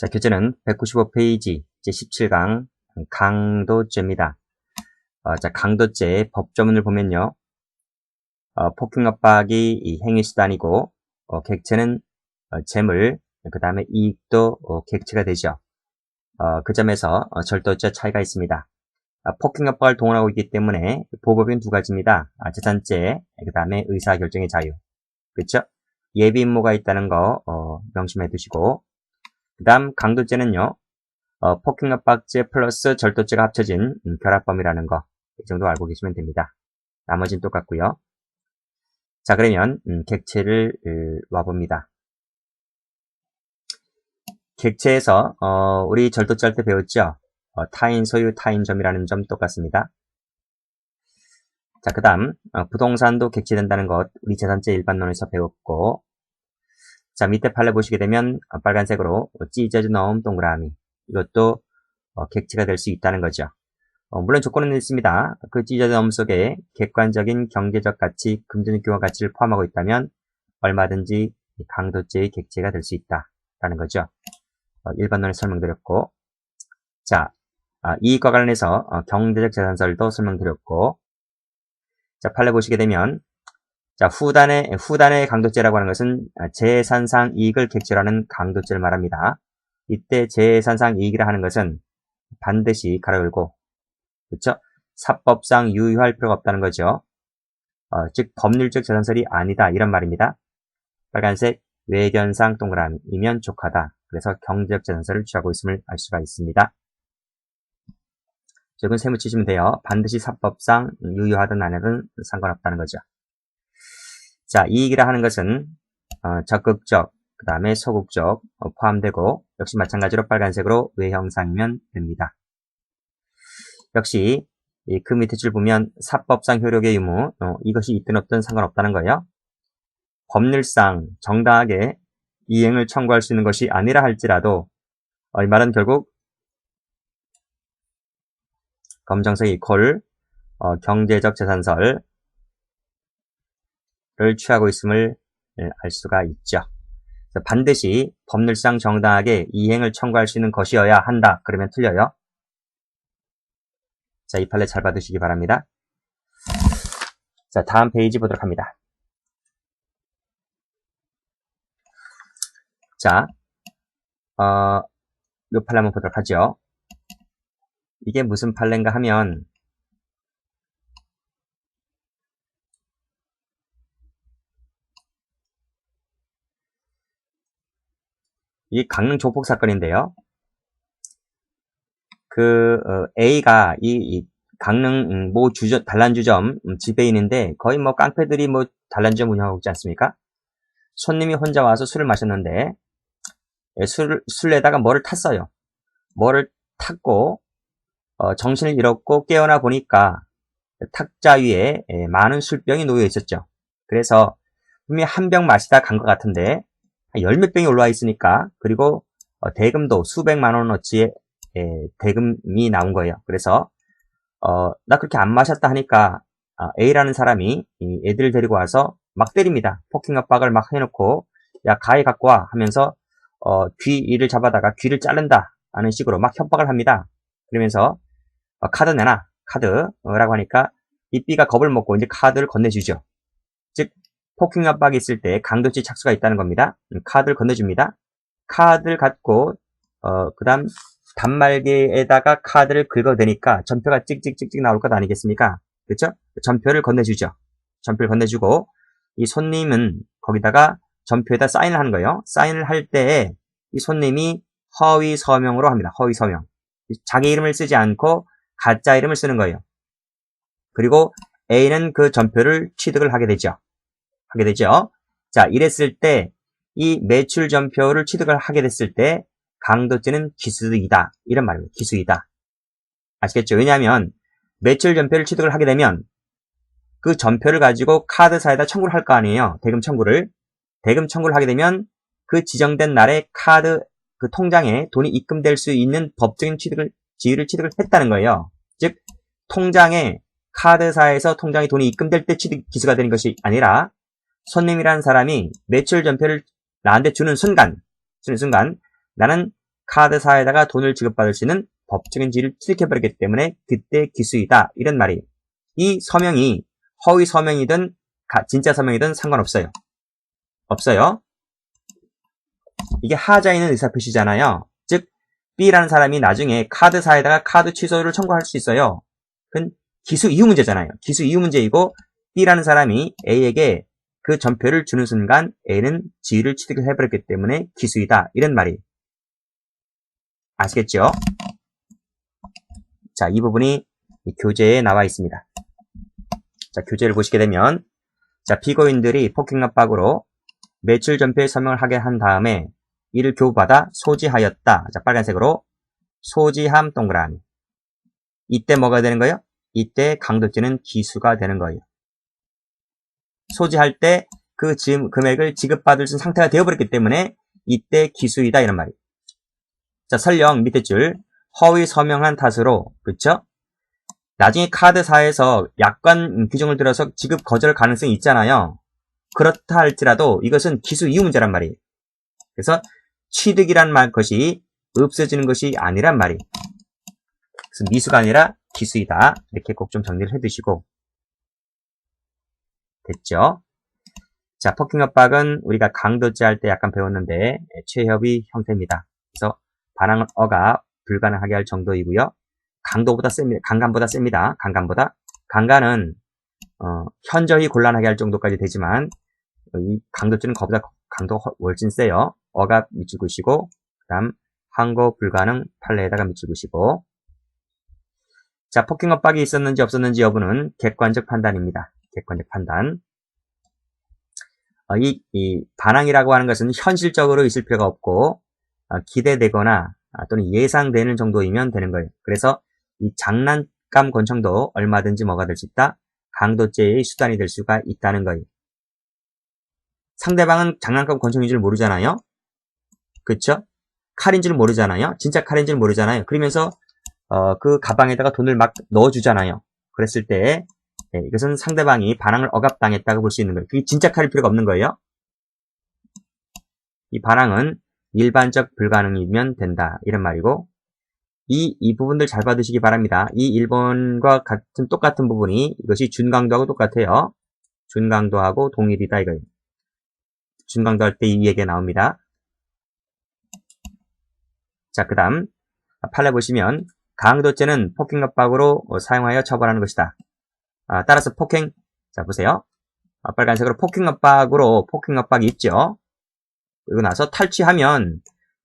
자, 교재는 195페이지 제17강 강도죄입니다. 자, 강도죄 법조문을 보면요. 폭행 압박이 이 행위수단이고, 객체는 재물, 그 다음에 이익도 객체가 되죠. 그 점에서 절도죄 차이가 있습니다. 폭행 압박을 동원하고 있기 때문에 보법인 두 가지입니다. 재산죄, 그 다음에 의사결정의 자유. 그렇죠? 예비 임무가 있다는 거 명심해 두시고, 그 다음 강도죄는요. 폭행 압박죄 플러스 절도죄가 합쳐진 결합범이라는 거, 이 정도 알고 계시면 됩니다. 나머지는 똑같고요. 자, 그러면 객체를 와봅니다. 객체에서 우리 절도죄 할 때 배웠죠? 타인 소유, 타인 점이라는 점 똑같습니다. 자, 그 다음 부동산도 객체된다는 것 우리 재산죄 일반론에서 배웠고, 자, 밑에 판례 보시게 되면 빨간색으로 찢어져 넣은 동그라미, 이것도 객체가 될 수 있다는 거죠. 물론 조건은 있습니다. 그 찢어져 넣음 속에 객관적인 경제적 가치, 금전적 교환 가치를 포함하고 있다면 얼마든지 강도죄의 객체가 될 수 있다라는 거죠. 일반론을 설명드렸고, 자, 이익과 관련해서 경제적 재산설도 설명드렸고, 자, 판례 보시게 되면, 자, 후단의 강도죄라고 하는 것은 재산상 이익을 객체로 하는 강도죄를 말합니다. 이때 재산상 이익이라 하는 것은 반드시 가로 열고, 그렇죠? 사법상 유효할 필요가 없다는 거죠. 즉 법률적 재산설이 아니다 이런 말입니다. 빨간색 외견상 동그라미이면 족하다. 그래서 경제적 재산설을 취하고 있음을 알 수가 있습니다. 이건 세무 치시면 돼요. 반드시 사법상 유효하든 아니든 상관없다는 거죠. 자, 이익이라 하는 것은 적극적, 그 다음에 소극적 포함되고, 역시 마찬가지로 빨간색으로 외형상이면 됩니다. 역시 그 밑에 줄 보면 사법상 효력의 유무, 이것이 있든 없든 상관없다는 거예요. 법률상 정당하게 이행을 청구할 수 있는 것이 아니라 할지라도 이 말은 결국 검정색 이퀄 경제적 재산설을 취하고 있음을 알 수가 있죠. 반드시 법률상 정당하게 이행을 청구할 수 있는 것이어야 한다. 그러면 틀려요. 자, 이 판례 잘 받으시기 바랍니다. 자, 다음 페이지 보도록 합니다. 자, 이 판례 한번 보도록 하죠. 이게 무슨 판례인가 하면, 이 강릉 조폭 사건인데요. A가 이 강릉 모 단란주점 지배인인데 거의 뭐 깡패들이 뭐 단란주점 운영하고 있지 않습니까? 손님이 혼자 와서 술을 마셨는데 술에다가 뭐를 탔어요. 뭐를 탔고 정신을 잃었고 깨어나 보니까 탁자 위에 많은 술병이 놓여 있었죠. 그래서 분명히 한 병 마시다 간 것 같은데 열 몇 병이 올라와 있으니까, 그리고 대금도 수백만 원어치의 대금이 나온 거예요. 그래서 나 그렇게 안 마셨다 하니까 A라는 사람이 이 애들을 데리고 와서 막 때립니다. 폭행 압박을 막 해놓고 야 가해 갖고 와 하면서 귀를 잡아다가 귀를 자른다 하는 식으로 막 협박을 합니다. 그러면서 카드 내놔, 카드라고 하니까 이 B가 겁을 먹고 이제 카드를 건네주죠. 즉 폭행 압박이 있을 때 강도죄 착수가 있다는 겁니다. 카드를 건네줍니다. 카드를 갖고 그 다음 단말기에다가 카드를 긁어대니까 전표가 찍찍찍찍 나올 것 아니겠습니까? 그렇죠? 전표를 건네주죠. 전표를 건네주고 이 손님은 거기다가 전표에다 사인을 하는 거예요. 사인을 할 때 이 손님이 허위 서명으로 합니다. 허위 서명. 자기 이름을 쓰지 않고 가짜 이름을 쓰는 거예요. 그리고 A는 그 전표를 취득을 하게 되죠. 자, 이랬을 때 이 매출 전표를 취득을 하게 됐을 때 강도죄는 기수이다. 이런 말입니다. 기수이다. 아시겠죠? 왜냐하면 매출 전표를 취득을 하게 되면 그 전표를 가지고 카드사에다 청구를 할 거 아니에요. 대금 청구를 하게 되면 그 지정된 날에 카드 그 통장에 돈이 입금될 수 있는 법적인 지위를 취득을 했다는 거예요. 즉 통장에 카드사에서 통장에 돈이 입금될 때 기수가 되는 것이 아니라 손님이라는 사람이 매출 전표를 나한테 주는 순간 나는 카드사에다가 돈을 지급받을 수 있는 법적인 지위를 취득해버렸기 때문에 그때 기수이다. 이런 말이. 이 서명이 허위 서명이든 진짜 서명이든 상관없어요. 없어요. 이게 하자에 있는 의사표시잖아요. 즉 B라는 사람이 나중에 카드사에다가 카드 취소를 청구할 수 있어요. 그건 기수 이후 문제잖아요. 기수 이후 문제이고 B라는 사람이 A에게 그 전표를 주는 순간 A는 지위를 취득해버렸기 때문에 기수이다. 이런 말이. 아시겠죠? 자, 이 부분이 교재에 나와 있습니다. 자, 교재를 보시게 되면 자, 피고인들이 폭행 압박으로 매출 전표에 서명을 하게 한 다음에 이를 교부받아 소지하였다. 자, 빨간색으로 소지함 동그라미. 이때 뭐가 되는 거예요? 이때 강도죄는 기수가 되는 거예요. 소지할 때 그 금액을 지급받을 수 있는 상태가 되어버렸기 때문에 이때 기수이다 이런 말이에요. 자, 설령 밑에 줄 허위 서명한 탓으로 그렇죠? 나중에 카드사에서 약관 규정을 들어서 지급 거절 가능성이 있잖아요. 그렇다 할지라도 이것은 기수 이후 문제란 말이에요. 그래서 취득이란 것이 없어지는 것이 아니란 말이에요. 그래서 미수가 아니라 기수이다. 이렇게 꼭 좀 정리를 해두시고 됐죠? 자, 폭행 압박은 우리가 강도죄 할 때 약간 배웠는데 최협의 형태입니다. 그래서 반항은 어가 불가능하게 할 정도이고요. 강도보다 셉니다. 강간보다 셉니다. 강간은 현저히 곤란하게 할 정도까지 되지만 이 강도죄는 그보다 강도가 훨씬 세요. 어가 밑줄 그으시고 그 다음 항고 불가능 판례에다가 밑줄 그으시고 자, 폭행 압박이 있었는지 없었는지 여부는 객관적 판단입니다. 객관적 판단. 이 반항이라고 하는 것은 현실적으로 있을 필요가 없고 기대되거나 또는 예상되는 정도이면 되는 거예요. 그래서 이 장난감 권총도 얼마든지 뭐가 될 수 있다? 강도죄의 수단이 될 수가 있다는 거예요. 상대방은 장난감 권총인 줄 모르잖아요. 그쵸? 칼인 줄 모르잖아요. 진짜 칼인 줄 모르잖아요. 그러면서 그 가방에다가 돈을 막 넣어주잖아요. 그랬을 때 이것은 상대방이 반항을 억압당했다고 볼 수 있는 거예요. 그게 진짜 칼일 필요가 없는 거예요. 이 반항은 일반적 불가능이면 된다. 이런 말이고 이 부분들 잘 받으시기 바랍니다. 이 1번과 똑같은 부분이 이것이 준강도하고 똑같아요. 준강도하고 동일이다 이거예요. 준강도 할 때 이 얘기가 나옵니다. 자, 그 다음 판례 보시면 강도죄는 폭행 압박으로 사용하여 처벌하는 것이다. 따라서 폭행, 자 보세요. 빨간색으로 폭행 압박이 있죠. 그리고 나서 탈취하면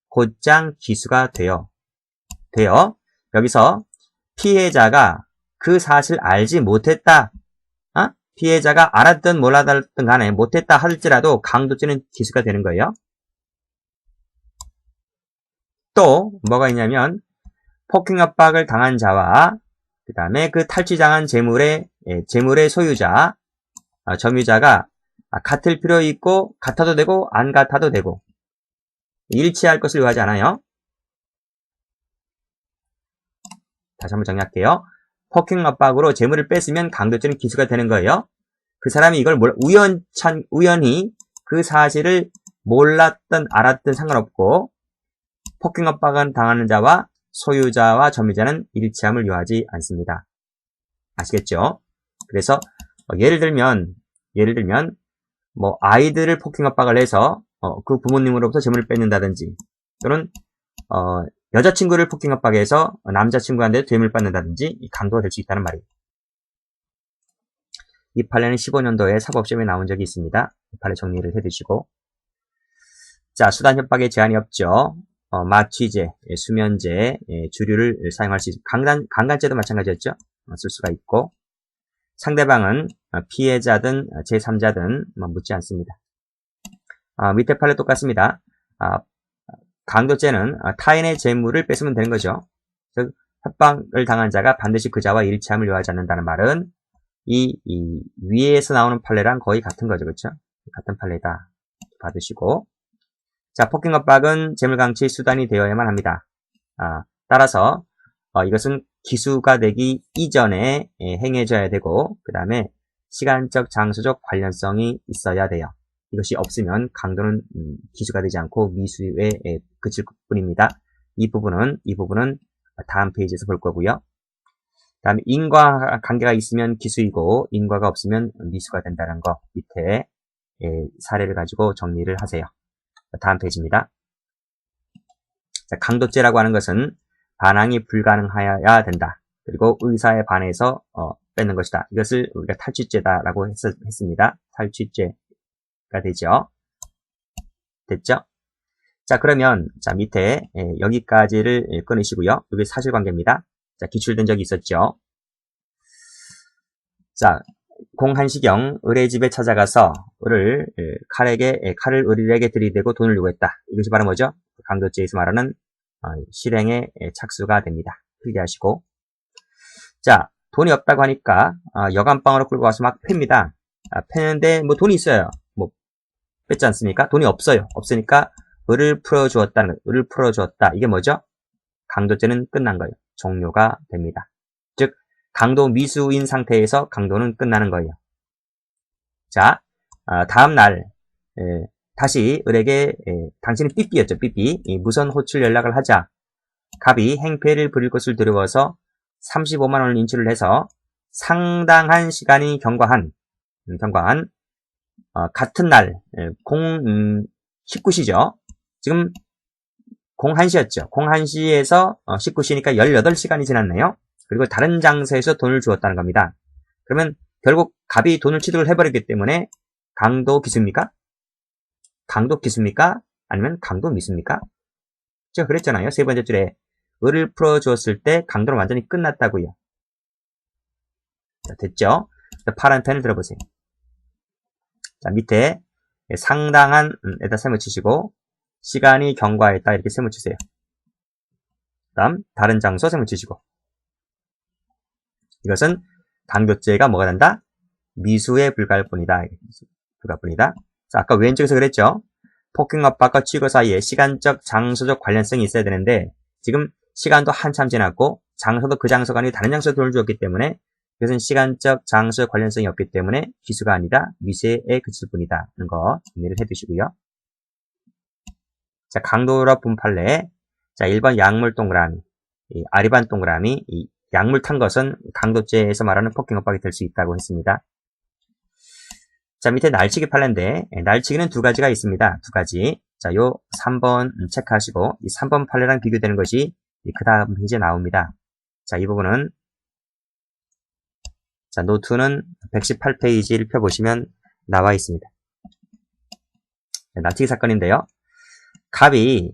곧장 기수가 돼요. 여기서 피해자가 그 사실 알지 못했다. 피해자가 알았든 몰랐든 간에 못했다 할지라도 강도죄는 기수가 되는 거예요. 또 뭐가 있냐면 폭행 압박을 당한 자와 그 다음에 그 탈취당한 재물의 소유자, 점유자가 같을 필요 있고 같아도 되고 안 같아도 되고 일치할 것을 요하지 않아요. 다시 한번 정리할게요. 폭행 압박으로 재물을 뺐으면 강도죄는 기수가 되는 거예요. 그 사람이 이걸 우연히 그 사실을 몰랐든 알았든 상관없고 폭행 압박을 당하는 자와 소유자와 점유자는 일치함을 요하지 않습니다. 아시겠죠? 그래서 예를 들면 뭐 아이들을 폭행 압박을 해서 그 부모님으로부터 재물을 뺏는다든지 또는 여자친구를 폭행 압박해서 남자친구한테 재물을 받는다든지 이 강도가 될 수 있다는 말이에요. 이 판례는 15년도에 사법시험에 나온 적이 있습니다. 이 판례 정리를 해두시고 자, 수단 협박에 제한이 없죠. 마취제, 수면제, 주류를 사용할 수 있습니다. 강간죄도 마찬가지였죠. 쓸 수가 있고 상대방은 피해자든 제3자든 묻지 않습니다. 밑에 판례 똑같습니다. 강도죄는 타인의 재물을 뺏으면 되는 거죠. 즉 협박을 당한 자가 반드시 그 자와 일치함을 요하지 않는다는 말은 이 위에서 나오는 판례랑 거의 같은 거죠. 그렇죠? 같은 판례다. 받으시고 자, 폭행 압박은 재물강취 수단이 되어야만 합니다. 따라서 이것은 기수가 되기 이전에 행해져야 되고 그 다음에 시간적 장소적 관련성이 있어야 돼요. 이것이 없으면 강도는 기수가 되지 않고 미수에 그칠 뿐입니다. 이 부분은 다음 페이지에서 볼 거고요. 다음에 인과관계가 있으면 기수이고 인과가 없으면 미수가 된다는 거 밑에 사례를 가지고 정리를 하세요. 다음 페이지입니다. 자, 강도죄라고 하는 것은 반항이 불가능하여야 된다. 그리고 의사에 반해서 뺏는 것이다. 이것을 우리가 탈취죄다라고 했습니다. 탈취죄가 되죠. 됐죠? 자, 그러면 자 밑에 여기까지를 끊으시고요. 이게 사실관계입니다. 자, 기출된 적이 있었죠. 자, 공한시경 을의 집에 찾아가서 칼을 을에게 들이대고 돈을 요구했다. 이것이 바로 뭐죠? 강도죄에서 말하는 실행의 착수가 됩니다. 필기하시고. 자, 돈이 없다고 하니까 여간방으로 끌고 가서 막 팹니다. 패는데 뭐 돈이 있어요. 뭐 뺐지 않습니까? 돈이 없어요. 없으니까 을을 풀어주었다는 것. 을을 풀어주었다. 이게 뭐죠? 강도죄는 끝난 거예요. 종료가 됩니다. 즉 강도 미수인 상태에서 강도는 끝나는 거예요. 자, 다음 날 다시 을에게 당신은 삐삐였죠. 삐삐. 무선 호출 연락을 하자 갑이 행패를 부릴 것을 두려워서 35만 원을 인출을 해서 상당한 시간이 경과한 같은 날 19시죠. 지금 01시였죠. 01시에서 19시니까 18시간이 지났네요. 그리고 다른 장소에서 돈을 주었다는 겁니다. 그러면 결국 갑이 돈을 취득을 해버렸기 때문에 강도 기수입니까? 강도 기수입니까? 아니면 강도 미수입니까? 제가 그랬잖아요. 세 번째 줄에 을을 풀어주었을 때 강도는 완전히 끝났다고요. 자, 됐죠? 파란 펜을 들어보세요. 자, 밑에 상당한 에다 세모 치시고 시간이 경과했다 이렇게 세모 치세요. 다음 다른 장소 세모 치시고 이것은 강도죄가 뭐가 된다? 미수에 불과할 뿐이다. 자, 아까 왼쪽에서 그랬죠? 폭행 압박과 취거 사이에 시간적, 장소적 관련성이 있어야 되는데 지금 시간도 한참 지났고 장소도 그 장소가 아니라 다른 장소에 돈을 주었기 때문에 이것은 시간적, 장소적 관련성이 없기 때문에 기수가 아니라 미수에 그칠 뿐이다. 하는 거 정리를 해두시고요. 자, 강도로 분판례. 자, 1번 약물 동그라미, 아리반 동그라미. 이 약물 탄 것은 강도죄에서 말하는 폭행 압박이 될 수 있다고 했습니다. 자, 밑에 날치기 판례인데 날치기는 두 가지가 있습니다. 두 가지. 자, 요 3번 체크하시고 이 3번 판례랑 비교되는 것이 그 다음 페이지에 나옵니다. 자, 이 부분은 자, 노트는 118페이지를 펴보시면 나와 있습니다. 날치기 사건인데요. 갑이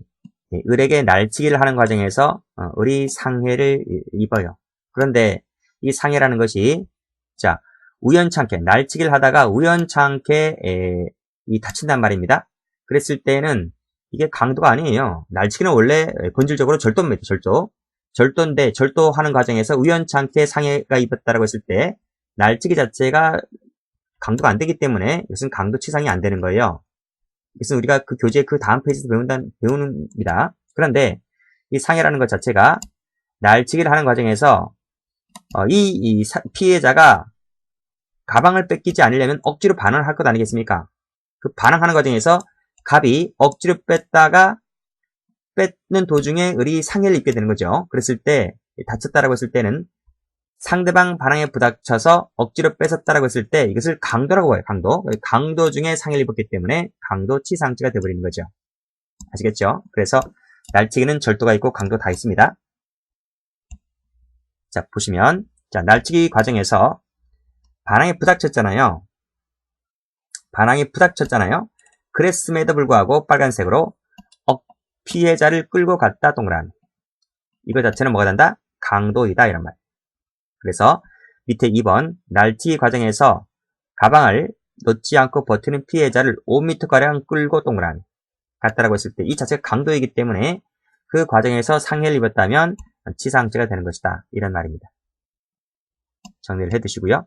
을에게 날치기를 하는 과정에서 을이 상해를 입어요. 그런데 이 상해라는 것이 자, 우연찮게 날치기를 하다가 우연찮게 다친단 말입니다. 그랬을 때는 이게 강도가 아니에요. 날치기는 원래 본질적으로 절도입니다. 절도인데 절도하는 과정에서 우연찮게 상해가 입었다라고 했을 때 날치기 자체가 강도가 안 되기 때문에 이것은 강도치상이 안 되는 거예요. 이것은 우리가 그 교재 그 다음 페이지에서 배우는입니다. 그런데 이 상해라는 것 자체가 날치기를 하는 과정에서 피해자가 가방을 뺏기지 않으려면 억지로 반항을 할 것 아니겠습니까? 그 반항하는 과정에서 갑이 억지로 뺐다가 뺏는 도중에 을이 상해를 입게 되는 거죠. 그랬을 때 다쳤다라고 했을 때는 상대방 반항에 부닥쳐서 억지로 뺏었다라고 했을 때 이것을 강도라고 해요. 강도 중에 상해를 입었기 때문에 강도치상죄가 되어버리는 거죠. 아시겠죠? 그래서 날치기는 절도가 있고 강도 다 있습니다. 자, 보시면 자, 날치기 과정에서 반항에 부닥쳤잖아요. 그랬음에도 불구하고 빨간색으로 피해자를 끌고 갔다 동그라미. 이거 자체는 뭐가 된다? 강도이다 이런 말. 그래서 밑에 2번 날치기 과정에서 가방을 놓지 않고 버티는 피해자를 5m가량 끌고 동그라미 갔다라고 했을 때 이 자체가 강도이기 때문에 그 과정에서 상해를 입었다면 치상죄가 되는 것이다. 이런 말입니다. 정리를 해두시고요.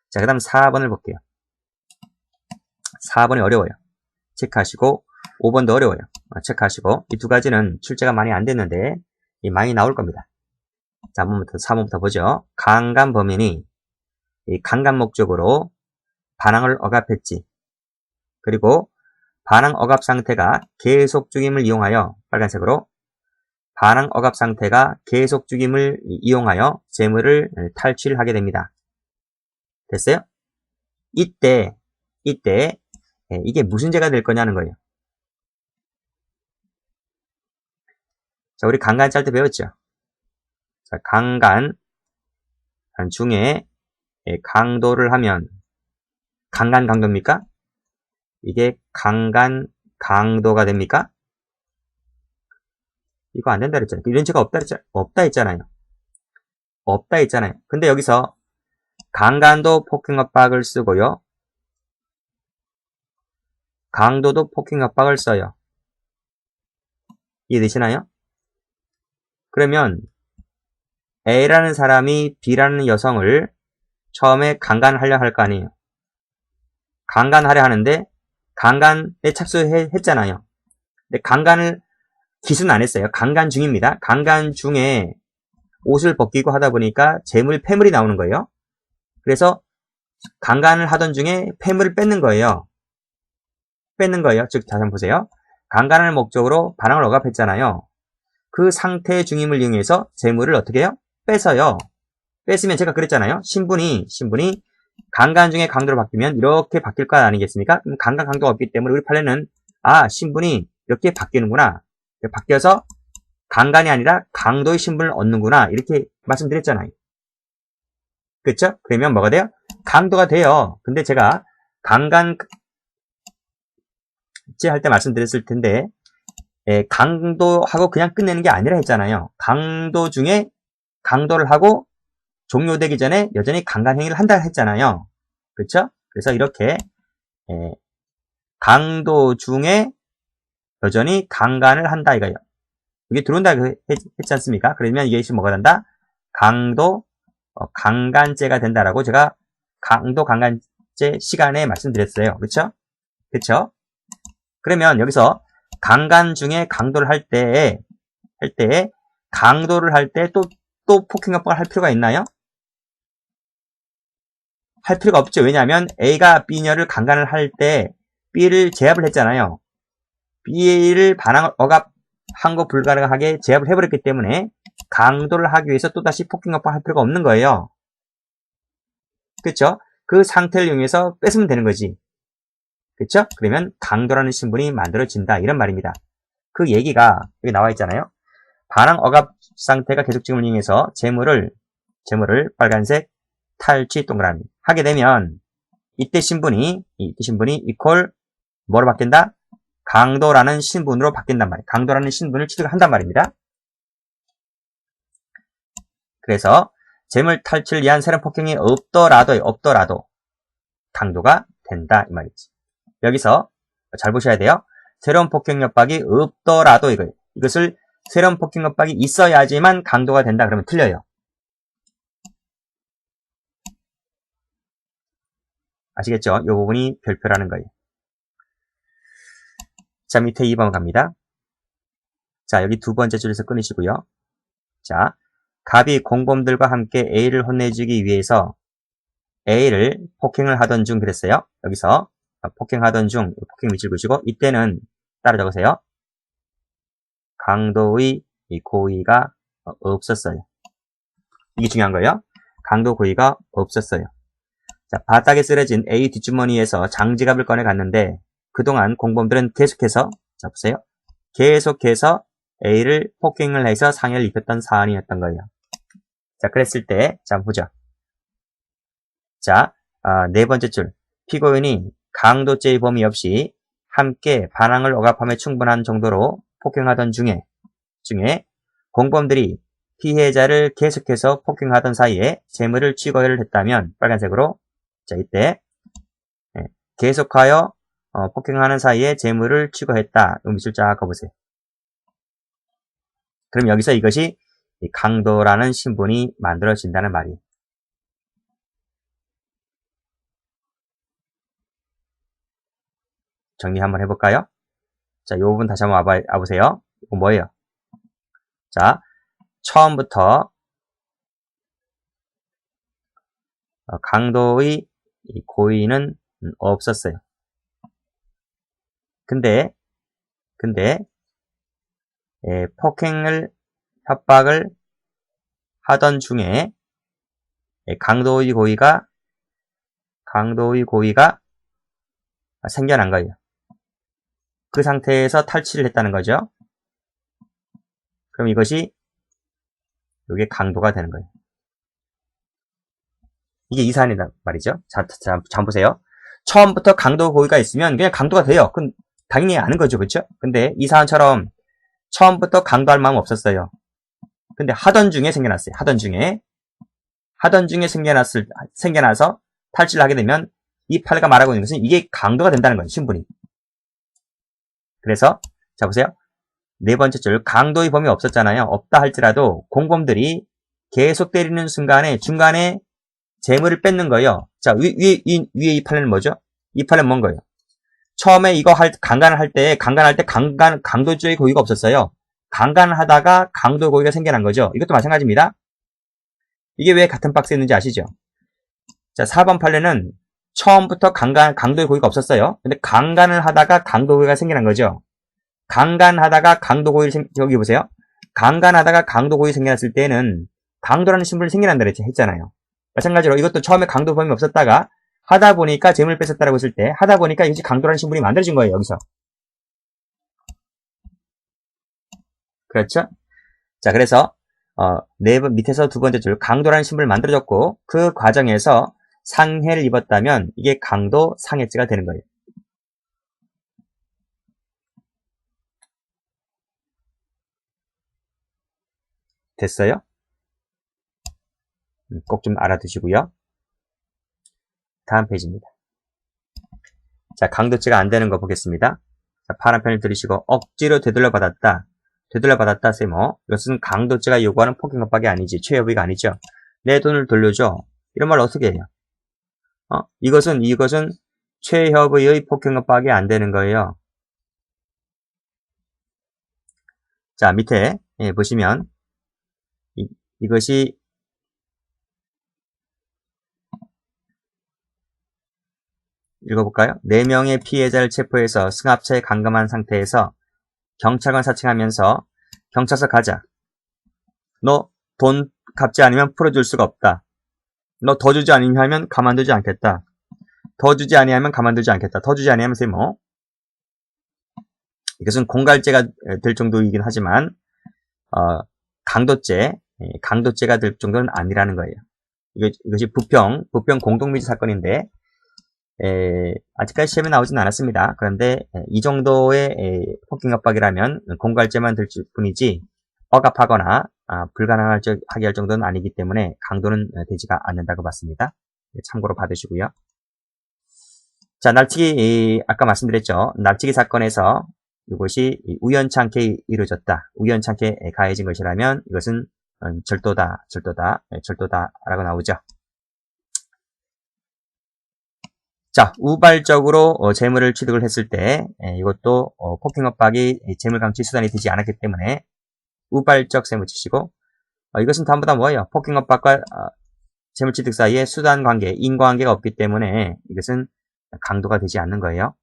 자, 그 다음 4번을 볼게요. 4번이 어려워요. 체크하시고 5번도 어려워요. 체크하시고 이 두 가지는 출제가 많이 안 됐는데 많이 나올 겁니다. 자, 4번부터 보죠. 강간 범인이 이 강간 목적으로 반항을 억압했지. 그리고 반항 억압 상태가 계속 중임을 이용하여 빨간색으로 반항 억압 상태가 계속 죽임을 이용하여 재물을 탈취하게 됩니다. 됐어요? 이때 이게 무슨 죄가 될 거냐는 거예요. 자, 우리 강간 짤 때 배웠죠? 자, 강간 중에 강도를 하면 강간 강도입니까? 이게 강간 강도가 됩니까? 이거 안 된다 그랬잖아요. 이런 죄가 없다 했잖아요. 없다 했잖아요. 근데 여기서 강간도 폭행협박을 쓰고요. 강도도 폭행협박을 써요. 이해되시나요? 그러면 A라는 사람이 B라는 여성을 처음에 강간하려 할 거 아니에요. 강간하려 하는데 강간에 착수했잖아요. 근데 강간을 기수는 안 했어요. 강간 중입니다. 강간 중에 옷을 벗기고 하다 보니까 폐물이 나오는 거예요. 그래서 강간을 하던 중에 폐물을 뺏는 거예요. 즉, 다시 한번 보세요. 강간을 목적으로 반항을 억압했잖아요. 그 상태의 중임을 이용해서 재물을 어떻게 해요? 뺏어요. 뺏으면 제가 그랬잖아요. 신분이 강간 중에 강도로 바뀌면 이렇게 바뀔 거 아니겠습니까? 그럼 강간 강도가 없기 때문에 우리 판례는 신분이 이렇게 바뀌는구나. 바뀌어서 강간이 아니라 강도의 신분을 얻는구나. 이렇게 말씀드렸잖아요. 그렇죠? 그러면 뭐가 돼요? 강도가 돼요. 근데 제가 강간죄 할 때 말씀드렸을 텐데 강도하고 그냥 끝내는 게 아니라 했잖아요. 강도 중에 강도를 하고 종료되기 전에 여전히 강간 행위를 한다 했잖아요. 그렇죠? 그래서 이렇게 강도 중에 여전히 강간을 한다 이거예요. 이게 들어온다 했지 않습니까? 그러면 이게 뭐가 된다? 강간죄가 된다라고 제가 강도 강간죄 시간에 말씀드렸어요. 그렇죠? 그렇죠? 그러면 여기서 강간 중에 강도를 할 때 강도를 할 때 또 폭행협박을 할 필요가 있나요? 할 필요가 없죠. 왜냐하면 A가 B녀를 강간을 할 때 B를 제압을 했잖아요. B를 반항 억압한 거 불가능하게 제압을 해버렸기 때문에 강도를 하기 위해서 또다시 폭행협박을 할 필요가 없는 거예요. 그렇죠? 그 상태를 이용해서 뺏으면 되는 거지. 그렇죠? 그러면 강도라는 신분이 만들어진다 이런 말입니다. 그 얘기가 여기 나와 있잖아요. 반항 억압 상태가 계속 지금을 이용해서 재물을 빨간색 탈취 동그라미 하게 되면 이때 신분이 이퀄 뭐로 바뀐다? 강도라는 신분으로 바뀐단 말이에요. 강도라는 신분을 취득한단 말입니다. 그래서 재물 탈취를 위한 새로운 폭행이 없더라도 강도가 된다 이 말이지. 여기서 잘 보셔야 돼요. 새로운 폭행 협박이 없더라도 이것을 새로운 폭행 협박이 있어야지만 강도가 된다 그러면 틀려요. 아시겠죠? 이 부분이 별표라는 거예요. 자, 밑에 2번 갑니다. 자, 여기 두 번째 줄에서 끊으시고요. 자, 갑이 공범들과 함께 A를 혼내주기 위해서 A를 폭행을 하던 중 그랬어요. 여기서 폭행하던 중 폭행 위치를 보시고 이때는 따라 적으세요. 강도의 고의가 없었어요. 이게 중요한 거예요. 강도 고의가 없었어요. 자, 바닥에 쓰러진 A 뒷주머니에서 장지갑을 꺼내 갔는데 그동안 공범들은 계속해서 자 보세요. 계속해서 A를 폭행을 해서 상해를 입혔던 사안이었던 거예요. 자, 그랬을 때 자 보죠. 자, 네 번째 줄. 피고인이 강도죄의 범위 없이 함께 반항을 억압함에 충분한 정도로 폭행하던 중에 공범들이 피해자를 계속해서 폭행하던 사이에 재물을 취거를 했다면 빨간색으로 자 이때 계속하여 폭행하는 사이에 재물을 취거했다. 밑줄 쫙 가보세요. 그럼 여기서 이것이 강도라는 신분이 만들어진다는 말이에요. 정리 한번 해볼까요? 자, 이 부분 다시 한번 와보세요. 이거 뭐예요? 자, 처음부터 강도의 고의는 없었어요. 근데 폭행을 협박을 하던 중에 강도의 고의가 생겨난 거예요. 그 상태에서 탈취를 했다는 거죠. 그럼 이게 강도가 되는 거예요. 이게 이 사안이란 말이죠. 자, 보세요. 처음부터 강도 고의가 있으면 그냥 강도가 돼요. 그럼 당연히 아는 거죠. 그렇죠? 근데 이 사안처럼 처음부터 강도할 마음 없었어요. 근데 하던 중에 생겨났어요. 하던 중에 생겨나서 탈취를 하게 되면 이 판례가 말하고 있는 것은 이게 강도가 된다는 거예요. 신분이. 그래서 자 보세요. 네 번째 줄 강도의 범위 없었잖아요. 없다 할지라도 공범들이 계속 때리는 순간에 중간에 재물을 뺏는 거예요. 자 위에 이 판례는 뭐죠? 이 판례는 뭔 거예요? 처음에 이거 강간을 할 때 강도죄의 고의가 없었어요. 강간을 하다가 강도 고의가 생겨난 거죠. 이것도 마찬가지입니다. 이게 왜 같은 박스에 있는지 아시죠? 자 4번 판례는 처음부터 강도의 고의가 없었어요. 근데 강간을 하다가 강도 고의가 생겨난 거죠. 강간하다가 강도 고의를 여기 보세요. 강간하다가 강도 고의 생겨났을 때는 강도라는 신분이 생겨난다 했잖아요. 마찬가지로 이것도 처음에 강도 범위 없었다가 하다 보니까 재물을 뺏었다라고 했을 때 하다 보니까 이제 강도라는 신분이 만들어진 거예요. 여기서. 그렇죠? 자 그래서 밑에서 두 번째 줄 강도라는 신분을 만들어졌고 그 과정에서 상해를 입었다면 이게 강도 상해죄가 되는 거예요. 됐어요? 꼭 좀 알아두시고요. 다음 페이지입니다. 자, 강도죄가 안 되는 거 보겠습니다. 자, 파란 펜을 들으시고 억지로 되돌려 받았다. 쌤, 이것은 강도죄가 요구하는 폭행협박이 아니지. 최여부가 아니죠. 내 돈을 돌려줘. 이런 말 어떻게 해요? 이것은 최협의의 폭행협박이 안 되는 거예요. 자, 밑에 보시면 이것이 읽어볼까요? 4명의 피해자를 체포해서 승합차에 감금한 상태에서 경찰관 사칭하면서 경찰서 가자. 너 돈 갚지 않으면 풀어줄 수가 없다. 너 더 주지 아니하면 가만두지 않겠다. 더 주지 아니하면 가만두지 않겠다. 더 주지 아니하면 뭐 이것은 공갈죄가 될 정도이긴 하지만 강도죄가 될 정도는 아니라는 거예요. 이것이 부평 공동미제 사건인데 아직까지 시험에 나오진 않았습니다. 그런데 이 정도의 폭행협박이라면 공갈죄만 될 뿐이지 억압하거나 불가능하게 할 정도는 아니기 때문에 강도는 되지가 않는다고 봤습니다. 참고로 받으시고요. 자, 납치기 아까 말씀드렸죠. 납치기 사건에서 이것이 우연찮게 이루어졌다. 우연찮게 가해진 것이라면 이것은 절도다라고 나오죠. 자, 우발적으로 재물을 취득을 했을 때 이것도 폭행협박이 재물강취 수단이 되지 않았기 때문에 우발적 셈을 치시고 이것은 전부 다 뭐예요? 폭행협박과 재물취득 사이에 수단관계, 인과관계가 없기 때문에 이것은 강도가 되지 않는 거예요.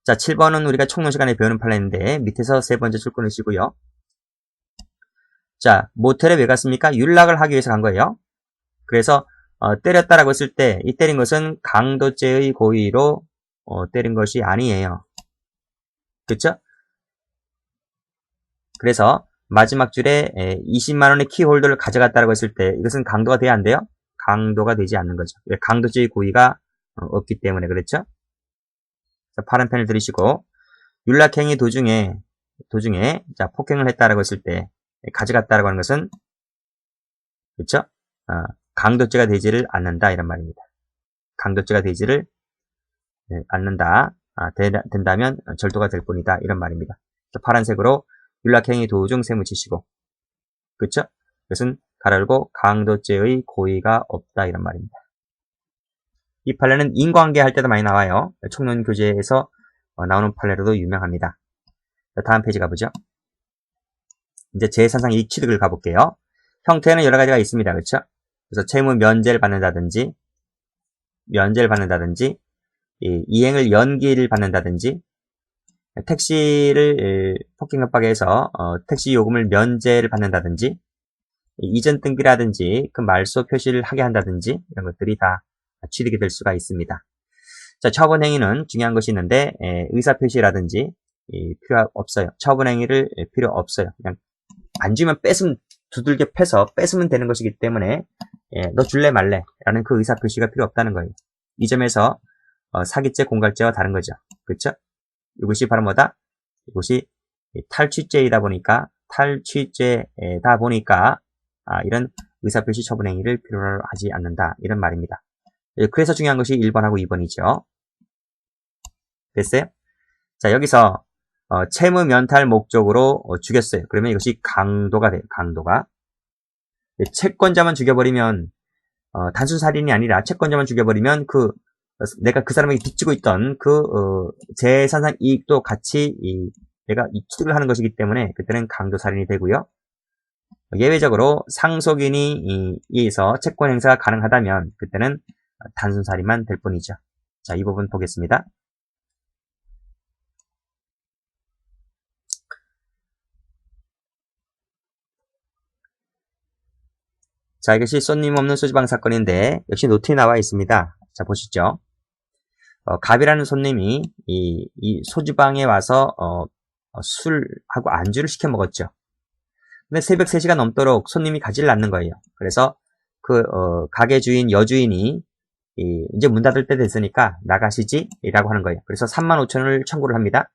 자, 7번은 우리가 총론 시간에 배우는 판례인데 밑에서 세 번째 줄 끊으시고요. 자, 모텔에 왜 갔습니까? 윤락을 하기 위해서 간 거예요. 그래서 때렸다라고 했을 때 이 때린 것은 강도죄의 고의로 때린 것이 아니에요. 그쵸? 그래서 마지막 줄에 20만원의 키홀더를 가져갔다라고 했을 때 이것은 강도가 돼야 안 돼요? 강도가 되지 않는 거죠. 왜? 강도죄의 고의가 없기 때문에 그렇죠? 자, 파란 펜을 들이시고 윤락행위 도중에 자, 폭행을 했다라고 했을 때 가져갔다라고 하는 것은 그렇죠? 강도죄가 되지를 않는다 이런 말입니다. 강도죄가 되지를 않는다. 된다면 절도가 될 뿐이다 이런 말입니다. 파란색으로 윤락행위 도중 셈을 치시고 그렇죠? 이것은 가로열고 강도죄의 고의가 없다 이런 말입니다. 이 판례는 인과관계 할 때도 많이 나와요. 총론 교재에서 나오는 판례로도 유명합니다. 다음 페이지 가보죠. 이제 제3상 이익 취득을 가볼게요. 형태는 여러 가지가 있습니다. 그렇죠? 그래서 채무 면제를 받는다든지 이행을 연기를 받는다든지 택시를 폭행협박해서 택시 요금을 면제를 받는다든지 이전 등기라든지 그 말소 표시를 하게 한다든지 이런 것들이 다 취득이 될 수가 있습니다. 자, 처분행위는 중요한 것이 있는데 의사표시라든지 필요 없어요. 처분행위를 필요 없어요. 그냥 안 주면 뺏으면 두들겨 패서 뺏으면 되는 것이기 때문에 너 줄래 말래 라는 그 의사표시가 필요 없다는 거예요. 이 점에서 사기죄, 공갈죄와 다른 거죠. 그렇죠? 이것이 바로 뭐다? 이것이 탈취죄이다 보니까 이런 의사표시 처분행위를 필요로 하지 않는다. 이런 말입니다. 그래서 중요한 것이 1번하고 2번이죠. 됐어요? 자, 여기서 채무 면탈 목적으로 죽였어요. 그러면 이것이 강도가 돼요. 강도가. 채권자만 죽여버리면 단순 살인이 아니라 채권자만 죽여버리면 내가 그 사람에게 빚지고 있던 재산상 이익도 같이 내가 취득을 하는 것이기 때문에 그때는 강도 살인이 되고요. 예외적으로 상속인이 의해서 채권 행사가 가능하다면 그때는 단순 살인만 될 뿐이죠. 자, 이 부분 보겠습니다. 자, 이것이 손님 없는 소지방 사건인데 역시 노트에 나와 있습니다. 자, 보시죠. 갑이라는 손님이 이 소주방에 와서 술하고 안주를 시켜 먹었죠. 근데 새벽 3시가 넘도록 손님이 가지를 않는 거예요. 그래서 가게 주인, 여주인이 이제 문 닫을 때 됐으니까 나가시지? 라고 하는 거예요. 그래서 35,000원을 청구를 합니다.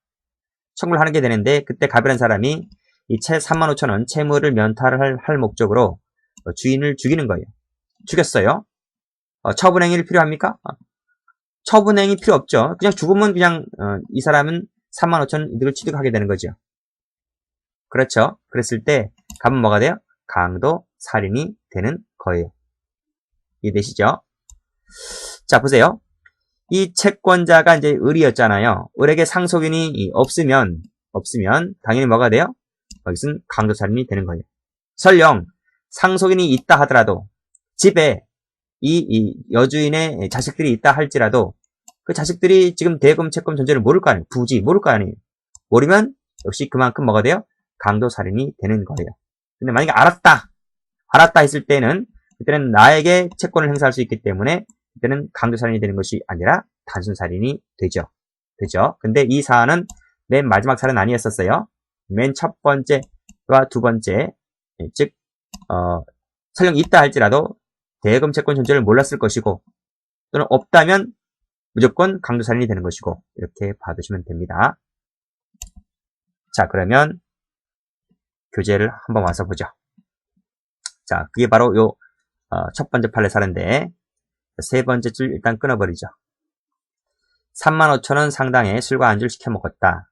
청구를 하게 되는데 그때 갑이라는 사람이 이 35,000원 채무를 면탈을 할 목적으로 주인을 죽이는 거예요. 죽였어요. 처분행위를 필요합니까? 처분행위 필요 없죠. 그냥 죽으면 그냥 이 사람은 35,000원 이득을 취득하게 되는 거죠. 그렇죠. 그랬을 때 갑은 뭐가 돼요? 강도 살인이 되는 거예요. 이해되시죠? 자, 보세요. 이 채권자가 이제 을이었잖아요. 을에게 상속인이 없으면 당연히 뭐가 돼요? 여기서는 강도 살인이 되는 거예요. 설령 상속인이 있다 하더라도 집에 이 여주인의 자식들이 있다 할지라도 그 자식들이 지금 대금 채권 존재를 모를 거 아니에요. 굳이 모를 거 아니에요. 모르면 역시 그만큼 뭐가 돼요? 강도 살인이 되는 거예요. 근데 만약에 알았다 했을 때는 그때는 나에게 채권을 행사할 수 있기 때문에 그때는 강도 살인이 되는 것이 아니라 단순 살인이 되죠. 근데 이 사안은 맨 마지막 사안은 아니었었어요. 맨 첫 번째와 두 번째, 즉 설령 있다 할지라도 대금 채권 존재를 몰랐을 것이고 또는 없다면 무조건 강도 살인이 되는 것이고 이렇게 봐두시면 됩니다. 자, 그러면 교재를 한번 와서 보죠. 자, 그게 바로 요 첫 번째 판례 사례인데 세 번째 줄 일단 끊어버리죠. 35,000원 상당의 술과 안주를 시켜 먹었다.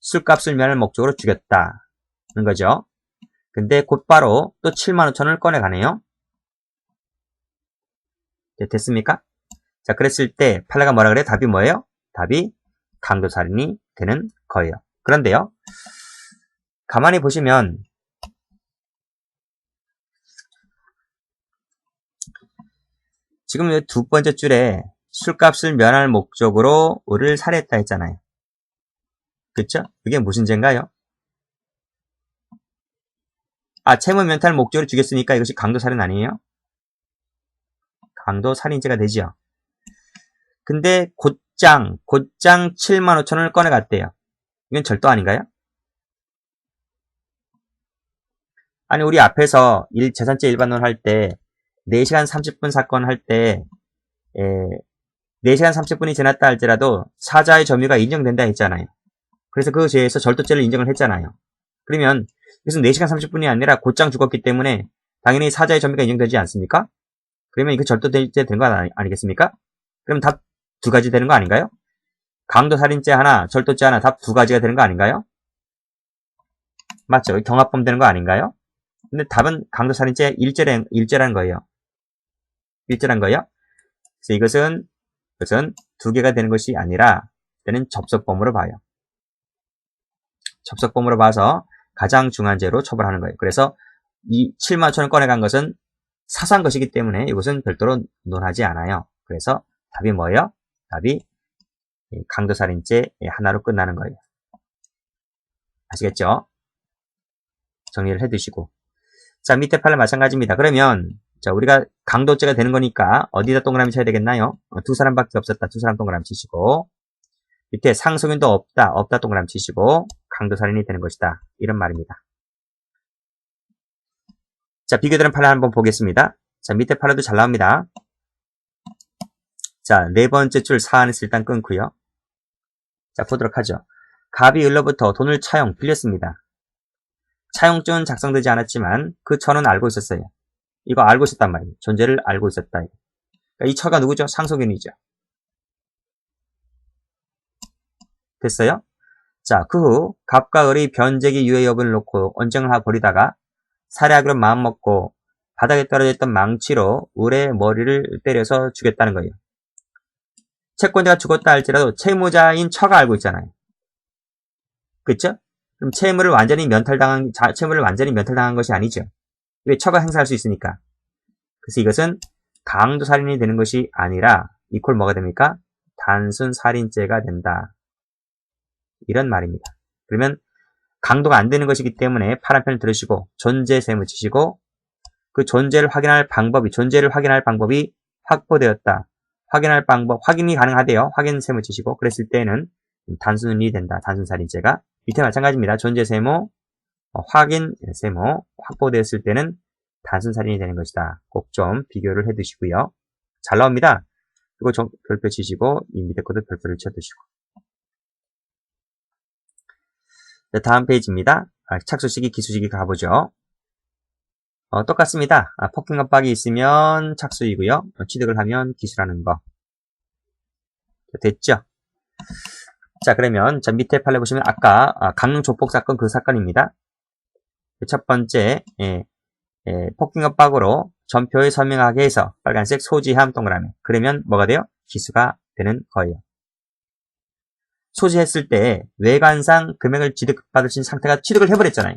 술값을 면할 목적으로 죽였다는 거죠. 근데 곧바로 또 75,000원을 꺼내가네요. 네, 됐습니까? 자, 그랬을 때 판례가 뭐라 그래요? 답이 뭐예요? 답이 강도살인이 되는 거예요. 그런데요, 가만히 보시면 지금 두 번째 줄에 술값을 면할 목적으로 을을 살해했다 했잖아요. 그쵸? 그게 무슨 죄인가요? 채무 면탈 목적으로 죽였으니까 이것이 강도살인 아니에요? 강도살인죄가 되죠. 근데 곧장 75,000원을 꺼내갔대요. 이건 절도 아닌가요? 아니, 우리 앞에서 재산죄 일반론 할 때 4시간 30분 사건 할 때 4시간 30분이 지났다 할지라도 사자의 점유가 인정된다 했잖아요. 그래서 그 죄에서 절도죄를 인정을 했잖아요. 그러면 이것은 4시간 30분이 아니라 곧장 죽었기 때문에 당연히 사자의 점유가 인정되지 않습니까? 그러면 이거 절도죄 된 거 아니겠습니까? 그럼 답 두 가지 되는 거 아닌가요? 강도살인죄 하나, 절도죄 하나, 답 두 가지가 되는 거 아닌가요? 맞죠? 경합범 되는 거 아닌가요? 근데 답은 강도살인죄 일죄라는 거예요. 일죄란 거예요. 그래서 이것은 두 개가 되는 것이 아니라 때는 접속범으로 봐요. 접속범으로 봐서 가장 중한 죄로 처벌하는 거예요. 그래서 이 75,000원 꺼내간 것은 사소한 것이기 때문에 이것은 별도로 논하지 않아요. 그래서 답이 뭐예요? 답이 강도살인죄 하나로 끝나는 거예요. 아시겠죠? 정리를 해두시고. 자, 밑에 판례 마찬가지입니다. 그러면 자, 우리가 강도죄가 되는 거니까 어디다 동그라미 쳐야 되겠나요? 두 사람밖에 없었다. 두 사람 동그라미 치시고, 밑에 상속인도 없다. 없다 동그라미 치시고, 강도살인이 되는 것이다. 이런 말입니다. 자, 비교되는 판례 한번 보겠습니다. 자, 밑에 판례도 잘 나옵니다. 자, 네 번째 줄 사안에서 일단 끊고요. 자, 보도록 하죠. 갑이 을로부터 돈을 차용 빌렸습니다. 차용증은 작성되지 않았지만 그 처는 알고 있었어요. 이거 알고 있었단 말이에요. 존재를 알고 있었다. 그러니까 이 처가 누구죠? 상속인이죠. 됐어요? 자, 그 후 갑과 을이 변제기 유예 여부를 놓고 언쟁을 하고 버리다가 살해하기로 마음먹고 바닥에 떨어져 있던 망치로 을의 머리를 때려서 죽였다는 거예요. 채권자가 죽었다 할지라도 채무자인 처가 알고 있잖아요. 그쵸? 그럼 채무를 완전히 면탈당한 것이 아니죠. 왜 처가 행사할 수 있으니까. 그래서 이것은 강도살인이 되는 것이 아니라 이퀄 뭐가 됩니까? 단순 살인죄가 된다. 이런 말입니다. 그러면 강도가 안 되는 것이기 때문에 파란 편을 들으시고 존재셈을 치시고 그 존재를 확인할 방법이 확보되었다. 확인할 방법, 확인이 가능하대요. 확인셈을 치시고 그랬을 때는 단순이 된다. 단순 살인죄가. 밑에 마찬가지입니다. 존재세모, 확인세모, 확보되었을 때는 단순 살인이 되는 것이다. 꼭 좀 비교를 해 두시고요. 잘 나옵니다. 그리고 별표 치시고 이 밑에 것도 별표를 쳐 두시고. 네, 다음 페이지입니다. 착수시기, 기수시기 가보죠. 똑같습니다. 폭행 압박이 있으면 착수이고요. 취득을 하면 기수라는 거. 됐죠? 자, 그러면 자 밑에 판례 보시면 아까 강릉 조폭 사건 그 사건입니다. 첫 번째 폭행 압박으로 전표에 서명하게 해서 빨간색 소지함 동그라미. 그러면 뭐가 돼요? 기수가 되는 거예요. 소지했을 때 외관상 금액을 취득받으신 상태가 취득을 해버렸잖아요.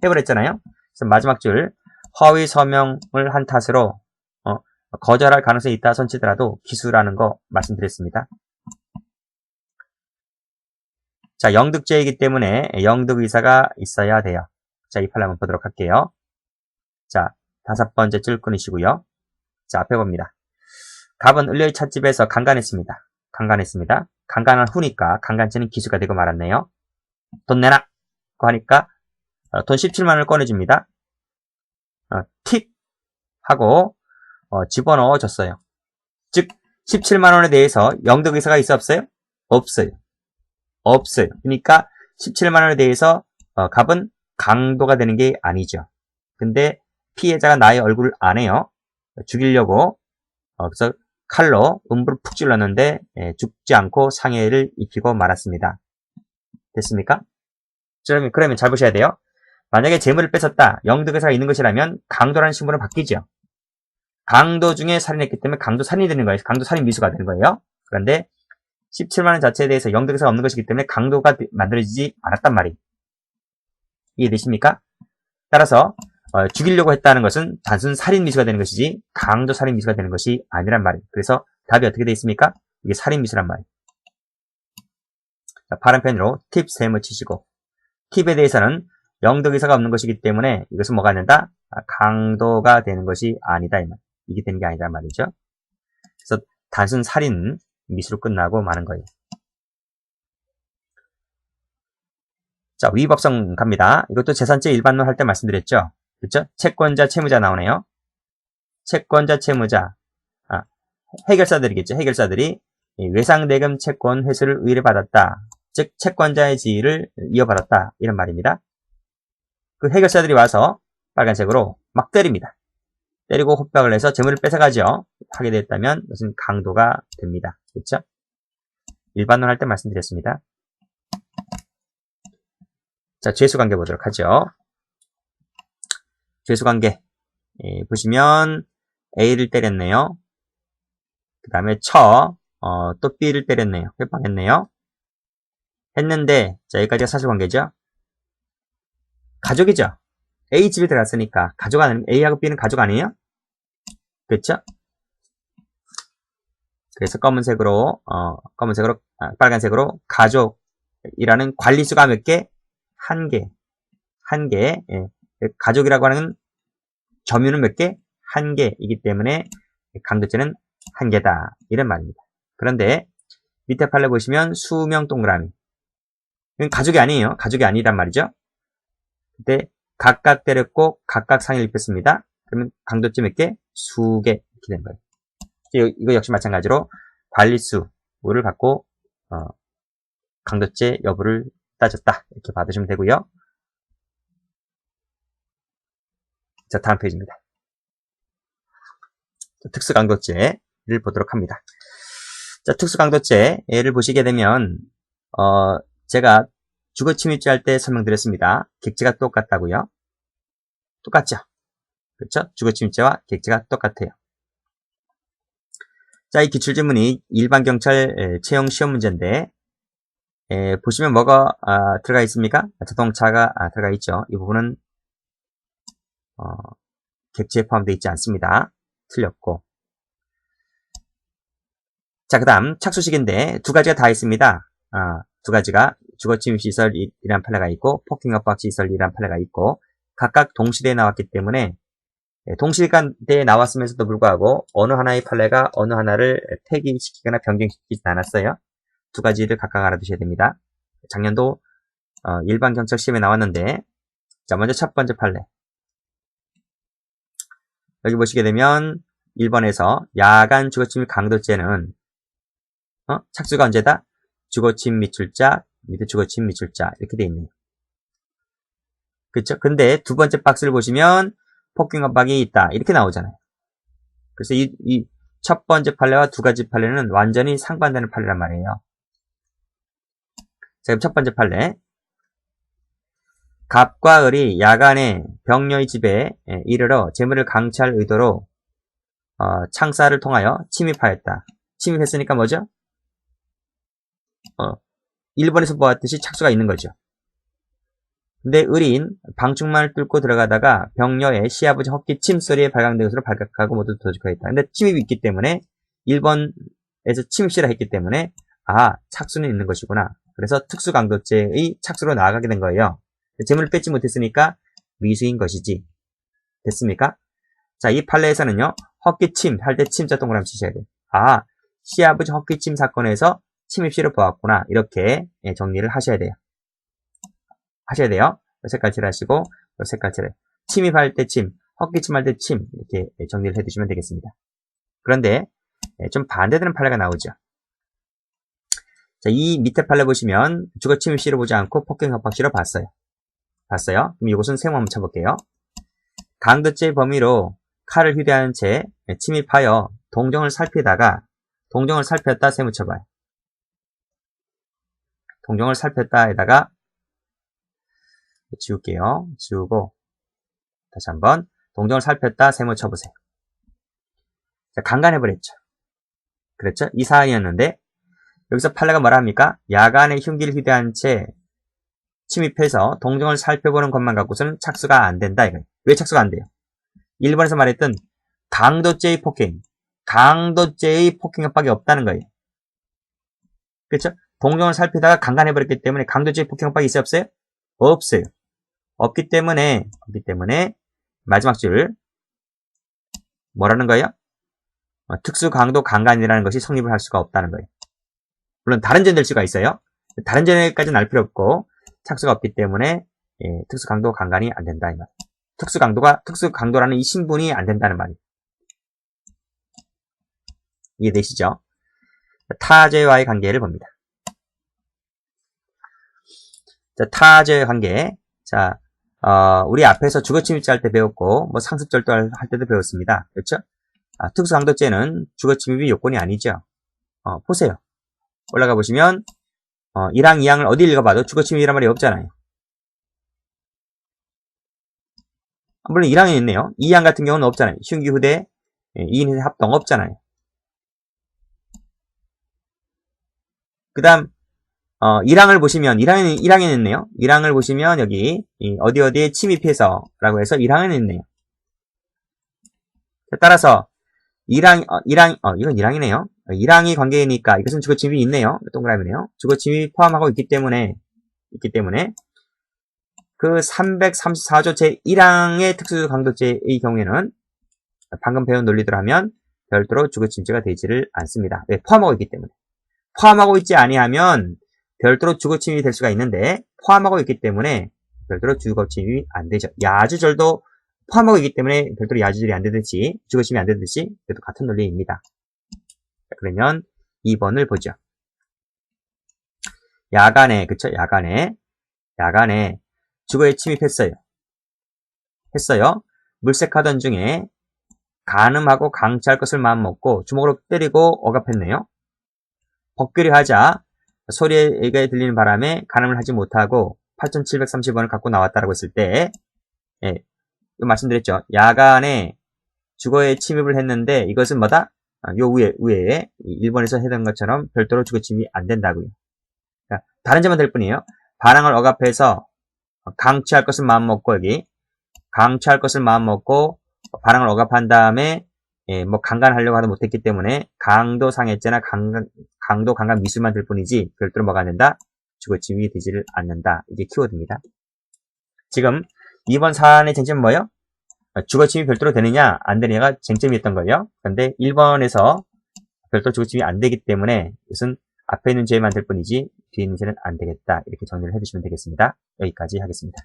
그래서 마지막 줄 허위 서명을 한 탓으로 거절할 가능성이 있다 손치더라도 기수라는 거 말씀드렸습니다. 자, 영득죄이기 때문에 영득 의사가 있어야 돼요. 자, 이 판례 한번 보도록 할게요. 자, 다섯 번째 줄 끊으시고요. 자, 앞에 봅니다. 갑은 을려의 찻집에서 강간했습니다. 강간한 후니까 강간죄는 기수가 되고 말았네요. 돈 내놔! 고 하니까 돈 17만원을 꺼내줍니다. 틱! 하고 집어넣어 줬어요. 즉 17만원에 대해서 영득 의사가 있어 없어요? 없어요. 그러니까 17만원에 대해서 갑은 강도가 되는 게 아니죠. 근데 피해자가 나의 얼굴을 안 해요. 죽이려고 그래서 칼로 음부를 푹 찔렀는데 죽지 않고 상해를 입히고 말았습니다. 됐습니까? 그러면 잘 보셔야 돼요. 만약에 재물을 뺏었다, 영득의사가 있는 것이라면 강도라는 신분으로 바뀌죠. 강도 중에 살인했기 때문에 강도 살인이 되는 거예요. 강도 살인 미수가 되는 거예요. 그런데 17만원 자체에 대해서 영득의사가 없는 것이기 때문에 강도가 만들어지지 않았단 말이에요. 이해되십니까? 따라서 죽이려고 했다는 것은 단순 살인 미수가 되는 것이지 강도 살인 미수가 되는 것이 아니란 말이에요. 그래서 답이 어떻게 되어 있습니까? 이게 살인 미수란 말이에요. 자, 파란 펜으로 팁 셈을 치시고 팁에 대해서는 영득의사가 없는 것이기 때문에 이것은 뭐가 된다? 강도가 되는 것이 아니다. 이게 되는 게 아니란 말이죠. 그래서 단순 살인 미수로 끝나고 마는 거예요. 자, 위법성 갑니다. 이것도 재산죄 일반론 할 때 말씀드렸죠. 그렇죠? 채권자, 채무자 나오네요. 채권자, 채무자. 해결사들이겠죠. 해결사들이 외상대금 채권 회수를 의뢰받았다. 즉 채권자의 지위를 이어받았다. 이런 말입니다. 그 해결사들이 와서 빨간색으로 막 때립니다. 때리고 호박을 내서 재물을 뺏어가죠. 하게 됐다면 무슨 강도가 됩니다. 그렇죠? 일반론 할 때 말씀드렸습니다. 자, 죄수관계 보도록 하죠. 죄수관계 보시면 A를 때렸네요. 그 다음에 또 B를 때렸네요. 회방했네요. 했는데 자, 여기까지가 사실관계죠. 가족이죠. A 집에 들어갔으니까 가족 아니면 A하고 B는 가족 아니에요? 그렇죠? 그래서 빨간색으로 가족이라는 관리수가 몇 개? 한 개. 한 개. 예. 가족이라고 하는 점유는 몇 개? 한 개이기 때문에 강도째는 한 개다. 이런 말입니다. 그런데 밑에 판례 보시면 수명 동그라미. 이건 가족이 아니에요. 가족이 아니란 말이죠. 그때 각각 때렸고 각각 상해를 입혔습니다. 그러면 강도째 몇 개? 수개 이렇게 된 거예요. 이거 역시 마찬가지로 관리수를 갖고 강도째 여부를 따졌다. 이렇게 받으시면 되고요. 자, 다음 페이지입니다. 특수강도죄를 보도록 합니다. 자, 특수강도죄를 보시게 되면 제가 주거침입죄 할 때 설명드렸습니다. 객체가 똑같다고요. 똑같죠? 그렇죠? 주거침입죄와 객체가 똑같아요. 자, 이 기출지문이 일반경찰 채용 시험 문제인데 보시면 뭐가 들어가 있습니까? 자동차가 들어가 있죠. 이 부분은 객체에 포함되어 있지 않습니다. 틀렸고. 자, 그 다음 착수식인데 두 가지가 다 있습니다. 두 가지가 주거침입시설이란 판례가 있고 폭행협박시설이란 판례가 있고 각각 동시대에 나왔기 때문에 동시대에 나왔으면서도 불구하고 어느 하나의 판례가 어느 하나를 폐기시키거나 변경시키지 않았어요. 두 가지를 각각 알아두셔야 됩니다. 작년도 일반경찰 시험에 나왔는데 자, 먼저 첫 번째 판례 여기 보시게 되면 1번에서 야간 주거침입 강도죄는 착수가 언제다? 주거침입 미출자, 밑에 주거침입 미출자 이렇게 돼 있네요. 그렇죠? 근데 두 번째 박스를 보시면 폭행협박이 있다 이렇게 나오잖아요. 그래서 이 첫 번째 판례와 두 가지 판례는 완전히 상반되는 판례란 말이에요. 자, 그럼 첫 번째 판례 갑과 을이 야간에 병녀의 집에 이르러 재물을 강취할 의도로 창살을 통하여 침입하였다. 침입했으니까 뭐죠? 1번에서 보았듯이 착수가 있는 거죠. 근데 을인 방충망을 뚫고 들어가다가 병녀의 시아버지 헛기 침소리에 발각된 것으로 발각하고 모두 도둑하였다. 근데 침입이 있기 때문에 1번에서 침입시라 했기 때문에 착수는 있는 것이구나. 그래서 특수강도죄의 착수로 나아가게 된 거예요. 재물을 뺏지 못했으니까 미수인 것이지. 됐습니까? 자, 이 판례에서는요. 헛기침 할 때 침자 동그라미 치셔야 돼요. 시아버지 헛기침 사건에서 침입시를 보았구나. 이렇게 정리를 하셔야 돼요. 요 색깔 칠하시고 요 색깔 칠해요. 침입할 때 침, 헛기침할 때 침 이렇게 정리를 해두시면 되겠습니다. 그런데 좀 반대되는 판례가 나오죠. 자, 이 밑에 판례 보시면 주거침입시를 보지 않고 폭행협박시로 봤어요. 그럼 이것은 세모 한번 쳐볼게요. 강도죄의 범위로 칼을 휴대한 채 침입하여 동정을 살피다가 동정을 살폈다 세모 쳐봐요. 동정을 살폈다에다가 지울게요. 지우고 다시 한번 동정을 살폈다 세모 쳐보세요. 자, 강간해버렸죠. 그랬죠? 이 사안이었는데 여기서 판례가 뭐라 합니까? 야간에 흉기를 휴대한 채 침입해서 동정을 살펴보는 것만 갖고서는 착수가 안 된다. 이거예요. 왜 착수가 안 돼요? 1번에서 말했던 강도죄의 폭행, 강도죄의 폭행협박이 없다는 거예요. 그렇죠? 동정을 살피다가 강간해버렸기 때문에 강도죄의 폭행협박이 있어요? 없어요? 없어요. 없기 때문에 마지막 줄 뭐라는 거예요? 특수강도 강간이라는 것이 성립을 할 수가 없다는 거예요. 물론 다른 죄는 될 수가 있어요. 다른 죄까지는 알 필요 없고 착수가 없기 때문에 특수강도 강간이 안 된다 이 말. 특수강도라는 이 신분이 안 된다는 말이에요. 이해되시죠? 타죄와의 관계를 봅니다. 자, 타죄의 관계. 자, 우리 앞에서 주거침입죄 할 때 배웠고, 뭐 상습절도 할 때도 배웠습니다. 그렇죠? 특수강도죄는 주거침입이 요건이 아니죠. 보세요. 올라가 보시면, 1항, 2항을 어디 읽어봐도 주거침입이란 말이 없잖아요. 물론 1항에 있네요. 2항 같은 경우는 없잖아요. 흉기 후대, 2인 합동 없잖아요. 그 다음, 1항을 보시면, 1항에 있네요. 1항을 보시면, 여기, 어디에 침입해서, 라고 해서 1항에 있네요. 따라서, 이건 1항이네요. 1항이 관계이니까, 이것은 주거침입이 있네요. 동그라미네요. 주거침입이 포함하고 있기 때문에, 그 334조 제1항의 특수 강도죄의 경우에는 방금 배운 논리대로 하면 별도로 주거침입죄가 되지를 않습니다. 왜? 포함하고 있기 때문에. 포함하고 있지 아니하면 별도로 주거침입이 될 수가 있는데 포함하고 있기 때문에 별도로 주거침입이 안 되죠. 야주절도 포함하고 있기 때문에 별도로 야주절이 안 되듯이 주거침입이 안 되듯이 그래도 같은 논리입니다. 자, 그러면 2번을 보죠. 야간에 그쵸? 야간에 주거에 침입했어요. 물색하던 중에 간음하고 강취할 것을 마음먹고 주먹으로 때리고 억압했네요. 법규를 하자 소리가 들리는 바람에 간음을 하지 못하고 8,730원을 갖고 나왔다라고 했을 때, 예, 말씀드렸죠. 야간에 주거에 침입을 했는데 이것은 뭐다? 요 위에 일본에서 해던 것처럼 별도로 주거 침입이 안 된다고요. 그러니까 다른 점은 될 뿐이에요. 반항을 억압해서 강취할 것을 마음먹고 여기 강취할 것을 마음먹고 반항을 억압한 다음에 뭐 강간하려고 하도 못했기 때문에 강도 상해죄나 강도 강간 미수만 될 뿐이지 별도로 뭐가 안 된다? 주거침입이 되지를 않는다. 이게 키워드입니다. 지금 2번 사안의 쟁점은 뭐예요? 주거침입이 별도로 되느냐 안 되느냐가 쟁점이었던 거예요. 그런데 1번에서 별도로 주거침입이 안 되기 때문에 이것은 앞에 있는 죄만 될 뿐이지 뒤에 있는 죄는 안 되겠다. 이렇게 정리를 해주시면 되겠습니다. 여기까지 하겠습니다.